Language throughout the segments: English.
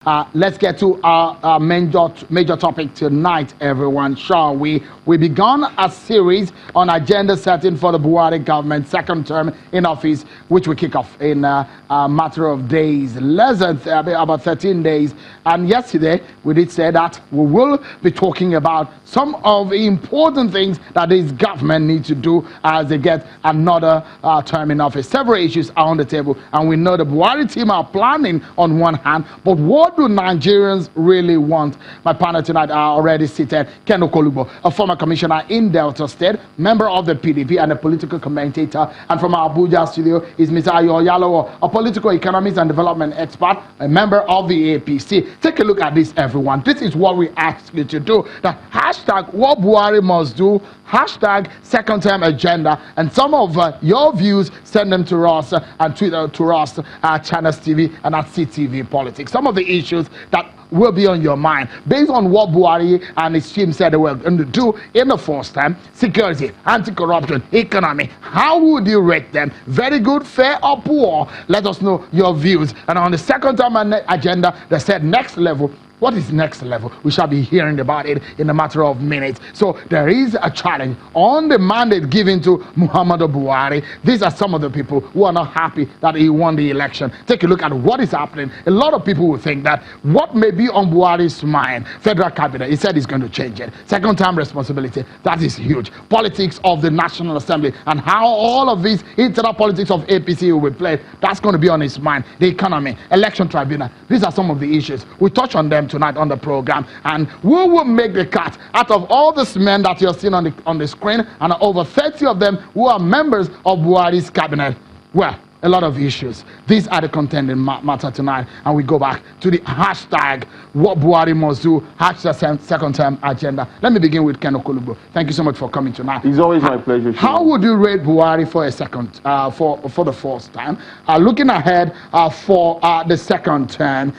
Let's get to our major topic tonight, everyone, shall we? We began a series on agenda setting for the Buhari government second term in office, which we kick off in a matter of days, less than about 13 days. And yesterday, we did say that we will be talking about some of the important things that this government needs to do as they get another term in office. Several issues are on the table, and we know the Buhari team are planning on one hand, but what do Nigerians really want? My panel tonight are already seated. Ken Okolugbo, a former commissioner in Delta State, member of the PDP and a political commentator. And from our Abuja studio is Mr. Oyalowo, a political economist and development expert, a member of the APC. Take a look at this, everyone. This is what we ask you to do. The hashtag what Buhari must do, hashtag second term agenda, and some of your views, send them to us and tweet to us at Channels TV and at CTV Politics. Some of the issues that will be on your mind based on what Buhari and his team said they were going to do in the first time: security, anti-corruption, economy. How would you rate them? Very good, fair, or poor? Let us know your views. And on the second term agenda, they said next level. What is next level? We shall be hearing about it in a matter of minutes. So there is a challenge on the mandate given to Muhammadu Buhari. These are some of the people who are not happy that he won the election. Take a look at what is happening. A lot of people will think that what may be on Buhari's mind, federal cabinet, he said he's going to change it. Second term responsibility, that is huge. Politics of the National Assembly and how all of these internal politics of APC will be played, that's going to be on his mind. The economy, election tribunal, these are some of the issues. We touch on them tonight on the program, and we will make the cut out of all these men that you're seeing on the screen, and over 30 of them who are members of Buhari's cabinet. Well, a lot of issues. These are the contending matter tonight, and we go back to the hashtag what Buhari must do, hashtag second term agenda. Let me begin with Ken Okolugbo. Thank you so much for coming tonight. It's always my pleasure. How would you rate Buhari for a second, for the first time? Looking ahead for the second term,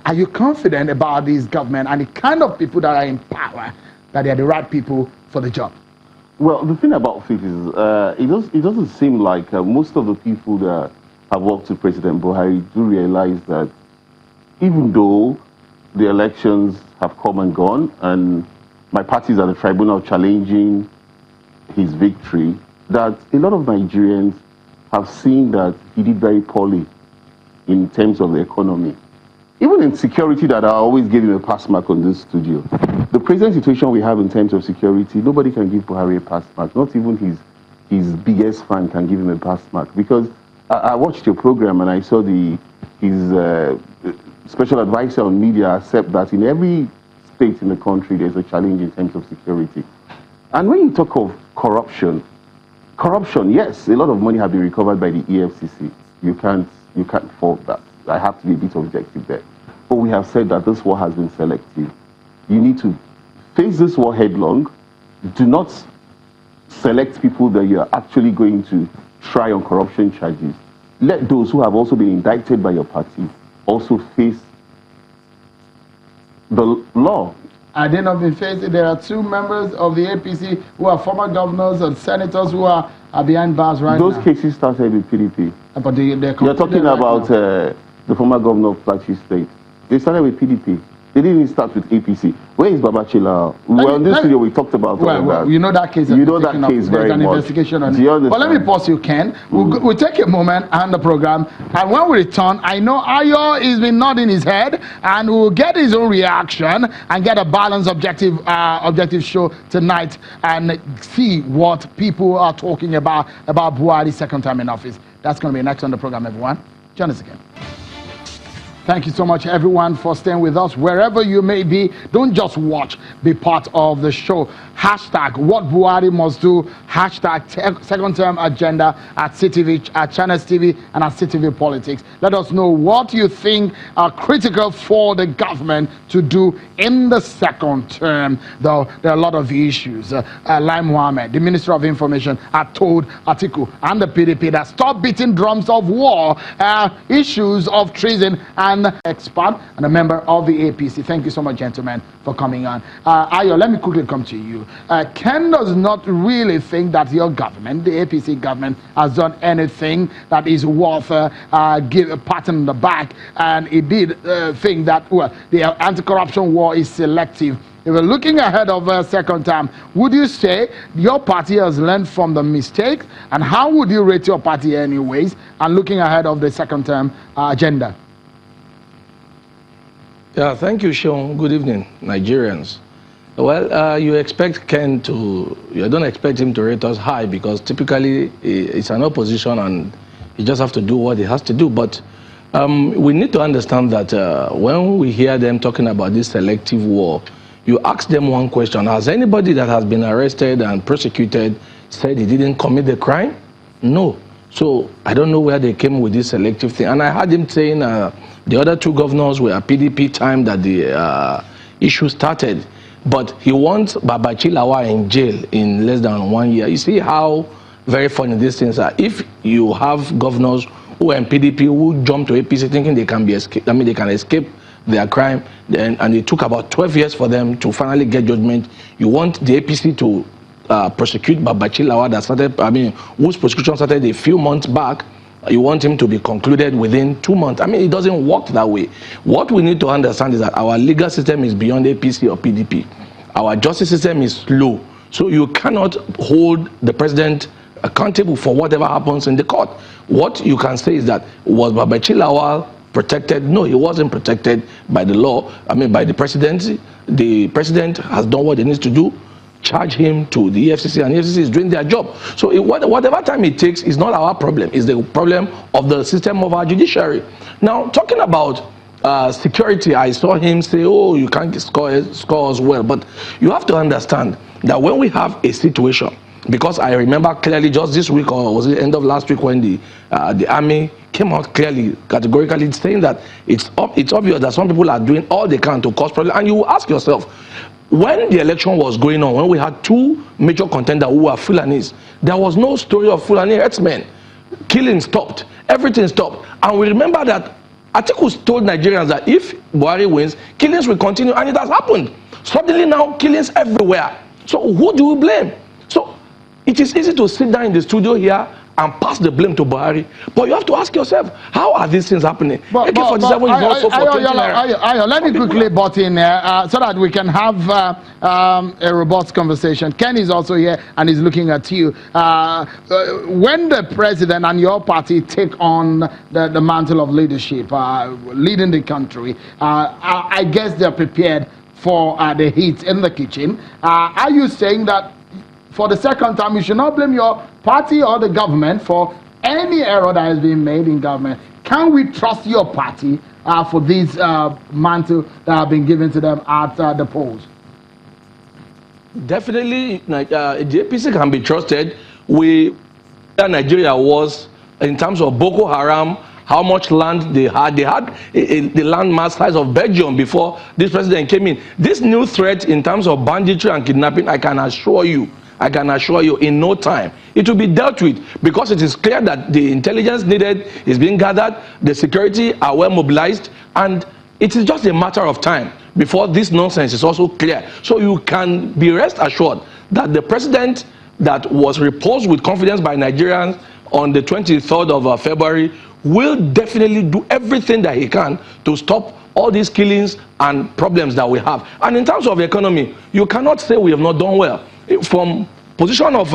are you confident about this government and the kind of people that are in power, that they are the right people for the job? Well, the thing about it is, it doesn't seem like most of the people that have worked with President Buhari do realize that even though the elections have come and gone, and my parties are the tribunal challenging his victory, that a lot of Nigerians have seen that he did very poorly in terms of the economy. Even in security, that I always give him a pass mark on this studio. The present situation we have in terms of security, nobody can give Buhari a pass mark. Not even his biggest fan can give him a pass mark. Because I watched your program and I saw his special advisor on media accept that in every state in the country there's a challenge in terms of security. And when you talk of corruption, yes, a lot of money have been recovered by the EFCC. You can't fault that. I have to be a bit objective there. But we have said that this war has been selective. You need to face this war headlong. Do not select people that you are actually going to try on corruption charges. Let those who have also been indicted by your party also face the law. Are they not been facing? There are two members of the APC who are former governors and senators who are behind bars right now. Those cases started with PDP. But you're talking about the former governor of Plateau State. They started with PDP. They didn't even start with APC. Where is Babachila? Well, in this video we talked about all that. You know that case. You know that case very much. There's an investigation on it. But let me pause you, Ken. We'll take a moment and the program. And when we return, I know Ayo has been nodding his head, and we'll get his own reaction and get a balanced, objective show tonight and see what people are talking about Buhari's second time in office. That's going to be next on the program, everyone. Join us again. Thank you so much, everyone, for staying with us. Wherever you may be, don't just watch, be part of the show. Hashtag what Buhari must do, hashtag second term agenda at CTV, at Channels TV, and at CTV Politics. Let us know what you think are critical for the government to do in the second term, though there are a lot of issues. Lai Mohammed, the Minister of Information, had told Atiku and the PDP that stop beating drums of war, issues of treason and politician, expert, and a member of the APC. Thank you so much, gentlemen, for coming on. Ayo, let me quickly come to you. Ken does not really think that your government, the APC government, has done anything that is worth give a pat on the back, and it did think that, well, the anti-corruption war is selective. If we're looking ahead of a second term, would you say your party has learned from the mistakes, and how would you rate your party anyways, and looking ahead of the second term agenda? Yeah, thank you, Sean. Good evening, Nigerians. Well, you expect Ken to, you don't expect him to rate us high, because typically it's an opposition and he just have to do what he has to do. But we need to understand that when we hear them talking about this selective war, you ask them one question: has anybody that has been arrested and prosecuted said he didn't commit the crime? No. So I don't know where they came with this selective thing. And I heard him saying the other two governors were PDP time that the issue started. But he wants Babachi Lawa in jail in less than 1 year. You see how very funny these things are. If you have governors who are in PDP who jump to APC thinking they can they can escape their crime, and it took about 12 years for them to finally get judgment. You want the APC to prosecute Babachi Lawa that started, whose prosecution started a few months back. You want him to be concluded within 2 months. It doesn't work that way. What we need to understand is that our legal system is beyond APC or PDP. Our justice system is slow. So you cannot hold the president accountable for whatever happens in the court. What you can say is that, was Babachi Lawa protected? No, he wasn't protected by the law. By the presidency. The president has done what he needs to do. Charge him to the EFCC, and the EFCC is doing their job. So whatever time it takes is not our problem. It's the problem of the system of our judiciary. Now, talking about security, I saw him say, oh, you can't score us well. But you have to understand that when we have a situation, because I remember clearly just this week, or was it the end of last week, when the army came out clearly, categorically saying that it's obvious that some people are doing all they can to cause problems. And you will ask yourself, when the election was going on, when we had two major contenders who were Fulanis, there was no story of Fulani herdsmen. Killing stopped, everything stopped. And we remember that Atiku told Nigerians that if Buhari wins, killings will continue, and it has happened. Suddenly now, killings everywhere. So who do we blame? So it is easy to sit down in the studio here and pass the blame to Buhari, but you have to ask yourself, how are these things happening? Let me quickly butt in so that we can have a robust conversation. Ken is also here and is looking at you. When the president and your party take on the mantle of leadership, leading the country, I guess they're prepared for the heat in the kitchen. Are you saying that for the second time you should not blame your party or the government for any error that has been made in government? Can we trust your party for these mantle that have been given to them at the polls? Definitely, the APC can be trusted. Nigeria was, in terms of Boko Haram, how much land they had. They had the land mass size of Belgium before this president came in. This new threat in terms of banditry and kidnapping, I can assure you, in no time, it will be dealt with, because it is clear that the intelligence needed is being gathered, the security are well mobilized, and it is just a matter of time before this nonsense is also clear. So you can be rest assured that the president that was reposed with confidence by Nigerians on the 23rd of February will definitely do everything that he can to stop all these killings and problems that we have. And in terms of the economy, you cannot say we have not done well. From position of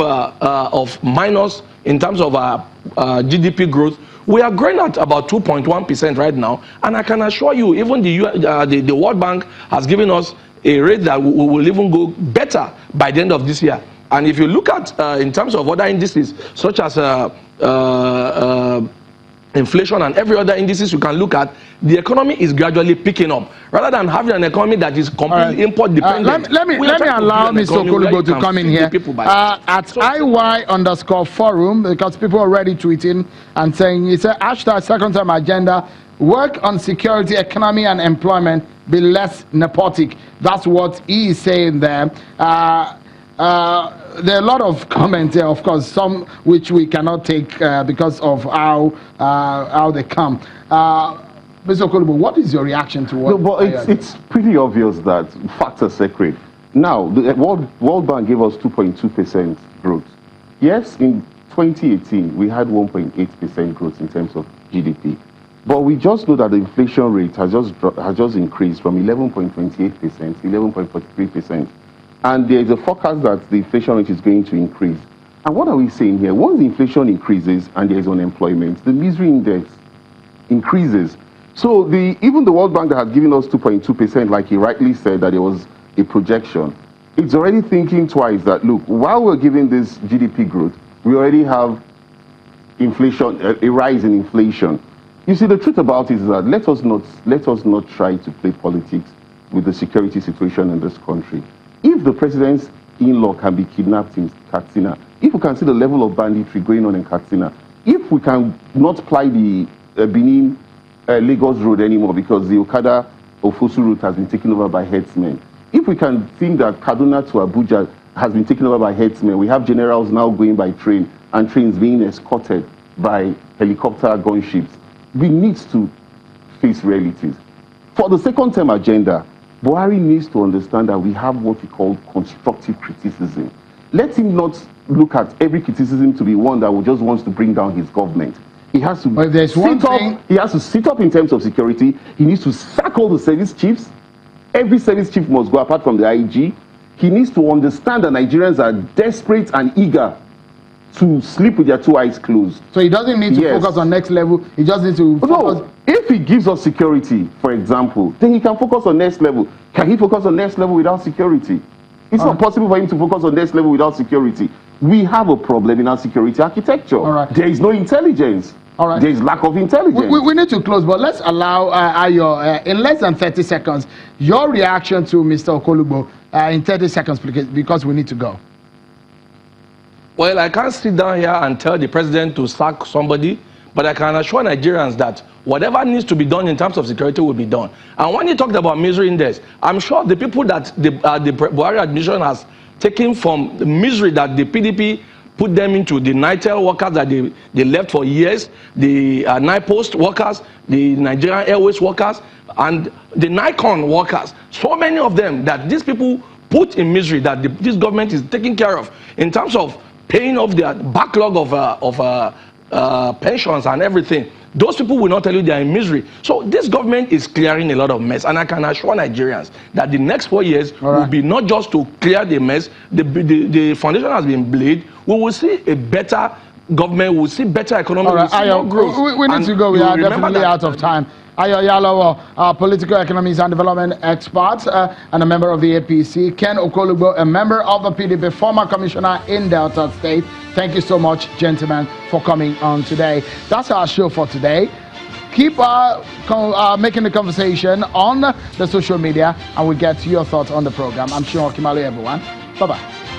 minus in terms of GDP growth, we are growing at about 2.1% right now, and I can assure you, even the World Bank has given us a rate that we will even go better by the end of this year. And if you look at in terms of other indices such as inflation and every other indices you can look at, the economy is gradually picking up, rather than having an economy that is completely import dependent. Let me allow Mr. Okolugbo to come in here at IY_forum, because people are already tweeting and saying, it's a hashtag second term agenda, work on security, economy and employment, be less nepotic. That's what he is saying there. There are a lot of comments here, of course, some which we cannot take because of how they come. Mr. Okolugbo, what is your reaction to what? No, but it's pretty obvious that facts are sacred. Now, the World Bank gave us 2.2% growth. Yes, in 2018, we had 1.8% growth in terms of GDP. But we just know that the inflation rate has just increased from 11.28% to 11.43%. And there is a forecast that the inflation rate is going to increase. And what are we saying here? Once the inflation increases and there is unemployment, the misery index increases. So even the World Bank that had given us 2.2%, like he rightly said, that there was a projection, it's already thinking twice that, look, while we're giving this GDP growth, we already have inflation, a rise in inflation. You see, the truth about it is that let us not try to play politics with the security situation in this country. If the president's in-law can be kidnapped in Katsina, if we can see the level of banditry going on in Katsina, if we can not ply the Benin Lagos road anymore because the Okada Ofosu route has been taken over by herdsmen, if we can think that Kaduna to Abuja has been taken over by herdsmen, we have generals now going by train and trains being escorted by helicopter gunships. We need to face realities. For the second term agenda, Buhari needs to understand that we have what we call constructive criticism. Let him not look at every criticism to be one that just wants to bring down his government. He has to he has to sit up in terms of security. He needs to sack all the service chiefs. Every service chief must go apart from the IG. He needs to understand that Nigerians are desperate and eager to sleep with their two eyes closed. So he doesn't need to focus on next level. He just needs to focus. No, if he gives us security, for example, then he can focus on next level. Can he focus on next level without security? It's not possible for him to focus on next level without security. We have a problem in our security architecture. There is no intelligence. There is lack of intelligence. We need to close, but let's allow Ayo, in less than 30 seconds, your reaction to Mr. Okolugbo in 30 seconds, because we need to go. Well, I can't sit down here and tell the president to sack somebody, but I can assure Nigerians that whatever needs to be done in terms of security will be done. And when you talked about misery index, I'm sure the people that the Buhari administration has taken from the misery that the PDP put them into, the Nitel workers that they left for years, the NIPOST workers, the Nigerian Airways workers, and the Nikon workers. So many of them that these people put in misery that this government is taking care of in terms of paying off their backlog of pensions and everything. Those people will not tell you they are in misery. So this government is clearing a lot of mess, and I can assure Nigerians that the next 4 years will be not just to clear the mess. The foundation has been laid. We will see a better government. We will see better economy. All right, we need to go. We are definitely out of time. Oyalowo, political economics and development expert and a member of the APC. Ken Okolugbo, a member of the PDP, former commissioner in Delta State. Thank you so much, gentlemen, for coming on today. That's our show for today. Keep making the conversation on the social media, and we'll get your thoughts on the program. I'm sure Kimali, everyone. Bye-bye.